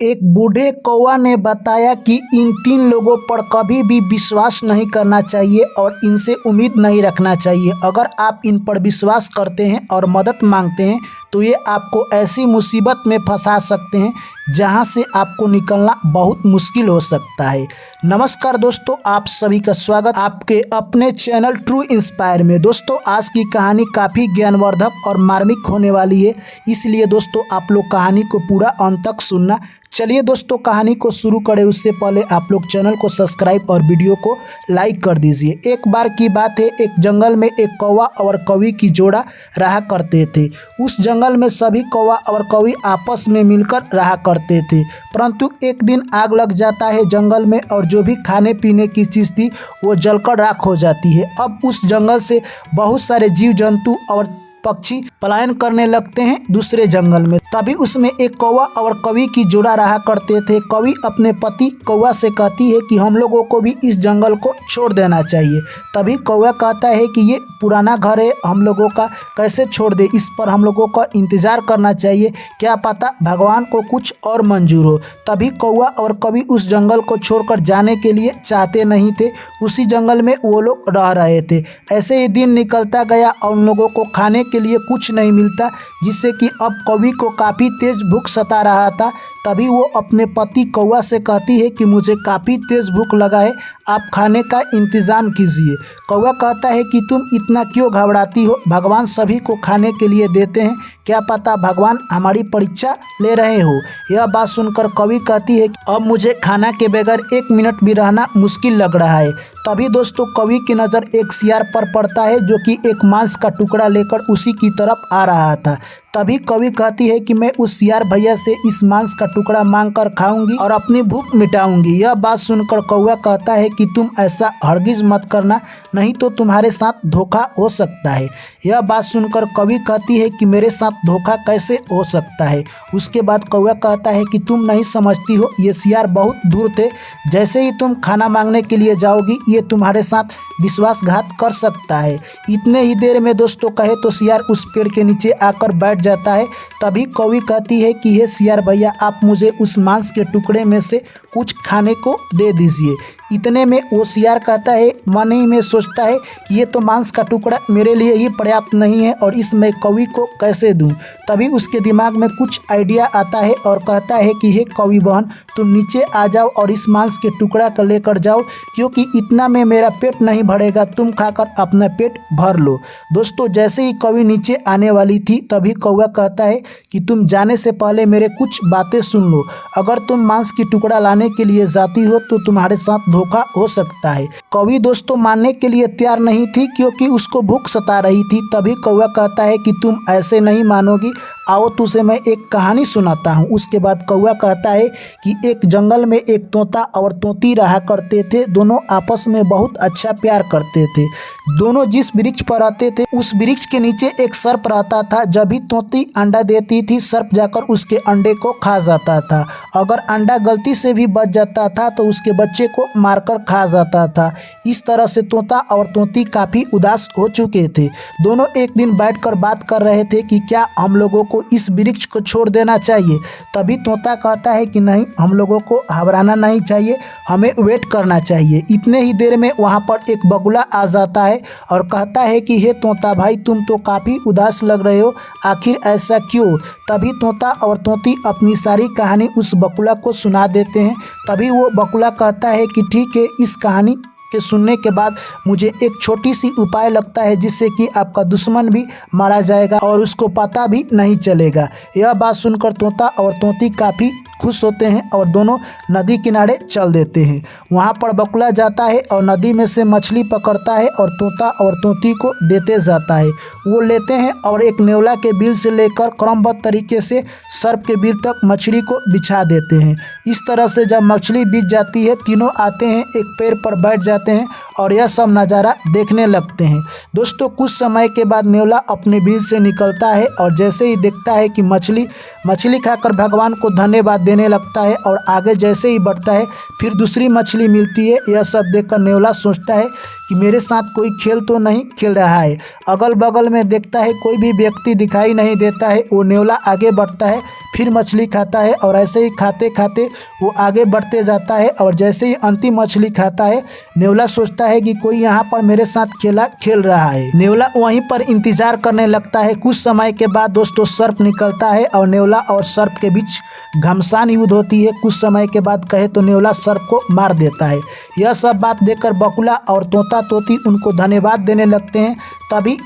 एक बूढ़े कौवा ने बताया कि इन 3 लोगों पर कभी भी विश्वास नहीं करना चाहिए और इनसे उम्मीद नहीं रखना चाहिए। अगर आप इन पर विश्वास करते हैं और मदद मांगते हैं तो ये आपको ऐसी मुसीबत में फंसा सकते हैं जहां से आपको निकलना बहुत मुश्किल हो सकता है। नमस्कार दोस्तों, आप सभी का स्वागत आपके अपने चैनल ट्रू इंस्पायर में। दोस्तों, आज की कहानी काफ़ी ज्ञानवर्धक और मार्मिक होने वाली है, इसलिए दोस्तों आप लोग कहानी को पूरा अंत तक सुनना। चलिए दोस्तों, कहानी को शुरू करें उससे पहले आप लोग चैनल को सब्सक्राइब और वीडियो को लाइक कर दीजिए। एक बार की बात है, एक जंगल में एक कौवा और कौवी की जोड़ा रहा करते थे। उस जंगल में सभी कौवा और कौवी आपस में मिलकर रहा करते थे, परंतु एक दिन आग लग जाता है जंगल में और जो भी खाने पीने की चीज़ थी वो जलकर राख हो जाती है। अब उस जंगल से बहुत सारे जीव जंतु और पक्षी पलायन करने लगते हैं दूसरे जंगल में। तभी उसमें एक कौवा और कौवी की जोड़ा रहा करते थे। कौवी अपने पति कौवा से कहती है कि हम लोगों को भी इस जंगल को छोड़ देना चाहिए। तभी कौवा कहता है कि ये पुराना घर है, हम लोगों का कैसे छोड़ दे, इस पर हम लोगों का इंतज़ार करना चाहिए, क्या पता भगवान को कुछ और मंजूर हो। तभी कौवा और कौवी उस जंगल को छोड़कर जाने के लिए चाहते नहीं थे। उसी जंगल में वो लोग रह रहे थे। ऐसे ही दिन निकलता गया और उन लोगों को खाने के लिए कुछ नहीं मिलता, जिससे कि अब कौवी को काफ़ी तेज भूख सता रहा था। तभी वो अपने पति कौवा से कहती है कि मुझे काफ़ी तेज़ भूख लगा है, आप खाने का इंतज़ाम कीजिए। कौवा कहता है कि तुम इतना क्यों घबराती हो, भगवान सभी को खाने के लिए देते हैं, क्या पता भगवान हमारी परीक्षा ले रहे हो। यह बात सुनकर कौवी कहती है कि अब मुझे खाना के बगैर 1 मिनट भी रहना मुश्किल लग रहा है। तभी दोस्तों कौवी की नज़र एक सियार पर पड़ता है जो कि एक मांस का टुकड़ा लेकर उसी की तरफ आ रहा था। तभी कौवी कहती है कि मैं उस सियार भैया से इस मांस का टुकड़ा मांग कर खाऊंगी और अपनी भूख मिटाऊंगी। यह बात सुनकर कौवा कहता है कि तुम ऐसा हरगिज मत करना, नहीं तो तुम्हारे साथ धोखा हो सकता है। यह बात सुनकर कौवी कहती है कि मेरे साथ धोखा कैसे हो सकता है। उसके बाद कौवा कहता है कि तुम नहीं समझती हो, ये सियार बहुत दूर थे, जैसे ही तुम खाना मांगने के लिए जाओगी ये तुम्हारे साथ विश्वासघात कर सकता है। इतने ही देर में दोस्तों कहे तो सियार उस पेड़ के नीचे आकर बैठ जाता है। तभी कौवी कहती है कि हे सियार भैया, आप मुझे उस मांस के टुकड़े में से कुछ खाने को दे दीजिए। इतने में वो सियार कहता है, मन ही में सोचता है कि ये तो मांस का टुकड़ा मेरे लिए ही पर्याप्त नहीं है और इसमें कौवी को कैसे दूं। तभी उसके दिमाग में कुछ आइडिया आता है और कहता है कि हे कौवी बहन, तुम नीचे आ जाओ और इस मांस के टुकड़ा को लेकर जाओ, क्योंकि इतना में मेरा पेट नहीं भरेगा, तुम खाकर अपना पेट भर लो। दोस्तों, जैसे ही कौवी नीचे आने वाली थी तभी कौवा कहता है कि तुम जाने से पहले मेरे कुछ बातें सुन लो। अगर तुम मांस की टुकड़ा लाने के लिए जाती हो तो तुम्हारे साथ धोखा हो सकता है। कौवी दोस्तों मानने के लिए तैयार नहीं थी, क्योंकि उसको भूख सता रही थी। तभी कौवा कहता है कि तुम ऐसे नहीं मानोगी, आओ तुझे मैं एक कहानी सुनाता हूँ। उसके बाद कौवा कहता है कि एक जंगल में एक तोता और तोती रहा करते थे। दोनों आपस में बहुत अच्छा प्यार करते थे। दोनों जिस वृक्ष पर रहते थे उस वृक्ष के नीचे एक सर्प रहता था। जब भी तोती अंडा देती थी, सर्प जाकर उसके अंडे को खा जाता था। अगर अंडा गलती से भी बच जाता था तो उसके बच्चे को मारकर खा जाता था। इस तरह से तोता और तोती काफ़ी उदास हो चुके थे। दोनों एक दिन बैठकर बात कर रहे थे कि क्या हम लोगों को इस वृक्ष को छोड़ देना चाहिए। तभी तोता कहता है कि नहीं, हम लोगों को घबराना नहीं चाहिए, हमें वेट करना चाहिए। इतने ही देर में वहाँ पर एक बगुला आ जाता है और कहता है कि हे तोता भाई, तुम तो काफ़ी उदास लग रहे हो, आखिर ऐसा क्यों। तभी तोता और तोती अपनी सारी कहानी उस बगुला को सुना देते हैं। तभी वो बगुला कहता है कि ठीक है, इस कहानी के सुनने के बाद मुझे एक छोटी सी उपाय लगता है जिससे कि आपका दुश्मन भी मारा जाएगा और उसको पता भी नहीं चलेगा। यह बात सुनकर तोता और तोती काफ़ी खुश होते हैं और दोनों नदी किनारे चल देते हैं। वहाँ पर बगुला जाता है और नदी में से मछली पकड़ता है और तोता और तोती को देते जाता है। वो लेते हैं और एक नेवला के बिल से लेकर क्रमबद्ध तरीके से सर्प के बिल तक मछली को बिछा देते हैं। इस तरह से जब मछली बिछ जाती है, तीनों आते हैं, एक पेड़ पर बैठ जाते हैं और यह सब नज़ारा देखने लगते हैं। दोस्तों, कुछ समय के बाद नेवला अपने बिल से निकलता है और जैसे ही देखता है कि मछली खाकर भगवान को धन्यवाद देने लगता है और आगे जैसे ही बढ़ता है फिर दूसरी मछली मिलती है। यह सब देखकर नेवला सोचता है कि मेरे साथ कोई खेल तो नहीं खेल रहा है। अगल बगल में देखता है, कोई भी व्यक्ति दिखाई नहीं देता है। वो नेवला आगे बढ़ता है, फिर मछली खाता है और ऐसे ही खाते खाते वो आगे बढ़ते जाता है। और जैसे ही अंतिम मछली खाता है, नेवला सोचता है कि कोई यहाँ पर मेरे साथ खेल रहा है। नेवला वहीं पर इंतजार करने लगता है। कुछ समय के बाद दोस्तों सर्प निकलता है और नेवला और सर्प के बीच घमासान युद्ध होती है। कुछ समय के बाद कहे तो नेवला सर्प को मार देता है। यह सब बात देखकर बकुला और तोता तोती उनको धन्यवाद देने लगते हैं। तभी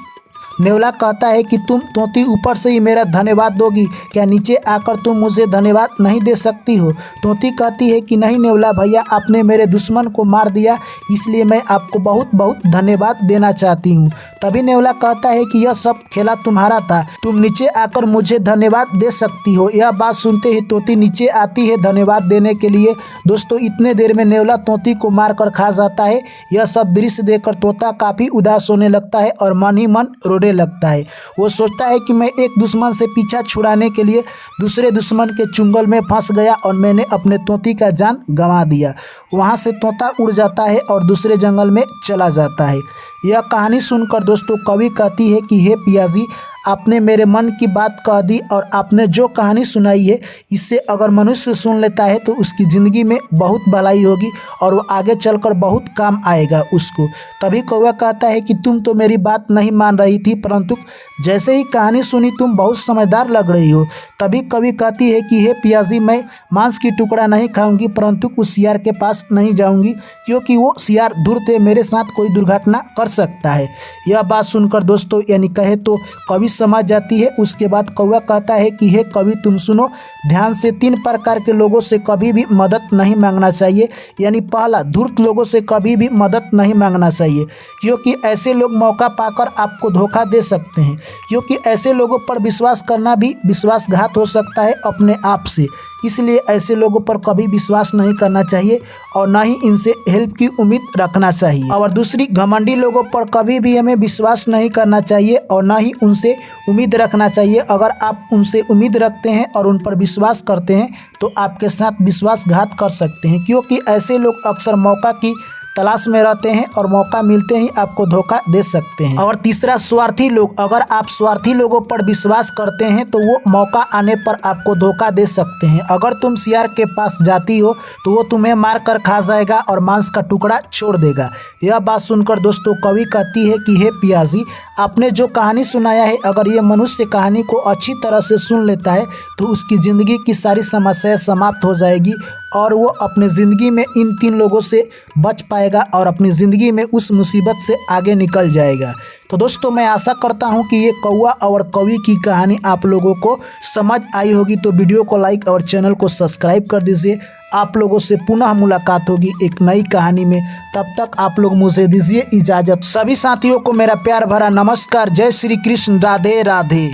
नेवला कहता है कि तुम तोती ऊपर से ही मेरा धन्यवाद दोगी, क्या नीचे आकर तुम मुझे धन्यवाद नहीं दे सकती हो? तोती कहती है कि नहीं नेवला भैया, आपने मेरे दुश्मन को मार दिया, इसलिए मैं आपको बहुत बहुत धन्यवाद देना चाहती हूँ। तभी नेवला कहता है कि यह सब खेला तुम्हारा था, तुम नीचे आकर मुझे धन्यवाद दे सकती हो। यह बात सुनते ही तोती नीचे आती है धन्यवाद देने के लिए। दोस्तों इतने देर में नेवला तोती को मार कर खा जाता है। यह सब दृश्य देखकर तोता काफ़ी उदास होने लगता है और मन ही मन रोने लगता है। वो सोचता है कि मैं एक दुश्मन से पीछा छुड़ाने के लिए दूसरे दुश्मन के चुंगल में फंस गया और मैंने अपने तोती का जान गंवा दिया। वहाँ से तोता उड़ जाता है और दूसरे जंगल में चला जाता है। यह कहानी सुनकर दोस्तों कवि कहती है कि हे पियाजी, आपने मेरे मन की बात कह दी और आपने जो कहानी सुनाई है इससे अगर मनुष्य सुन लेता है तो उसकी ज़िंदगी में बहुत भलाई होगी और वो आगे चलकर बहुत काम आएगा उसको। तभी कौवा कहता है कि तुम तो मेरी बात नहीं मान रही थी, परंतु जैसे ही कहानी सुनी तुम बहुत समझदार लग रही हो। तभी कवि कहती है कि हे पियाजी, मैं मांस की टुकड़ा नहीं खाऊंगी, परंतु उस सियार के पास नहीं जाऊंगी क्योंकि वो सियार धूर्त है, मेरे साथ कोई दुर्घटना कर सकता है। यह बात सुनकर दोस्तों यानी कहे तो कवि समझ जाती है। उसके बाद कौवा कहता है कि हे कवि, तुम सुनो ध्यान से, 3 प्रकार के लोगों से कभी भी मदद नहीं मांगना चाहिए। यानी पहला, धूर्त लोगों से कभी भी मदद नहीं मांगना चाहिए क्योंकि ऐसे लोग मौका पाकर आपको धोखा दे सकते हैं, क्योंकि ऐसे लोगों पर विश्वास करना भी विश्वासघात हो सकता है अपने आप से। इसलिए ऐसे लोगों पर कभी विश्वास नहीं करना चाहिए और ना ही इनसे हेल्प की उम्मीद रखना चाहिए। और दूसरी, घमंडी लोगों पर कभी भी हमें विश्वास नहीं करना चाहिए और ना ही उनसे उम्मीद रखना चाहिए। अगर आप उनसे उम्मीद रखते हैं और उन पर विश्वास करते हैं तो आपके साथ विश्वासघात कर सकते हैं, क्योंकि ऐसे लोग अक्सर मौका की तलाश में रहते हैं और मौका मिलते ही आपको धोखा दे सकते हैं। और तीसरा, स्वार्थी लोग। अगर आप स्वार्थी लोगों पर विश्वास करते हैं तो वो मौका आने पर आपको धोखा दे सकते हैं। अगर तुम सियार के पास जाती हो तो वो तुम्हें मार कर खा जाएगा और मांस का टुकड़ा छोड़ देगा। यह बात सुनकर दोस्तों कवि कहती है कि हे पियाजी, आपने जो कहानी सुनाया है, अगर ये मनुष्य कहानी को अच्छी तरह से सुन लेता है तो उसकी ज़िंदगी की सारी समस्याएं समाप्त हो जाएगी और वो अपनी ज़िंदगी में इन 3 लोगों से बच पाएगा और अपनी ज़िंदगी में उस मुसीबत से आगे निकल जाएगा। तो दोस्तों मैं आशा करता हूँ कि ये कौवा और कवि की कहानी आप लोगों को समझ आई होगी। तो वीडियो को लाइक और चैनल को सब्सक्राइब कर दीजिए। आप लोगों से पुनः मुलाकात होगी एक नई कहानी में। तब तक आप लोग मुझे दीजिए इजाज़त। सभी साथियों को मेरा प्यार भरा नमस्कार। जय श्री कृष्ण। राधे राधे।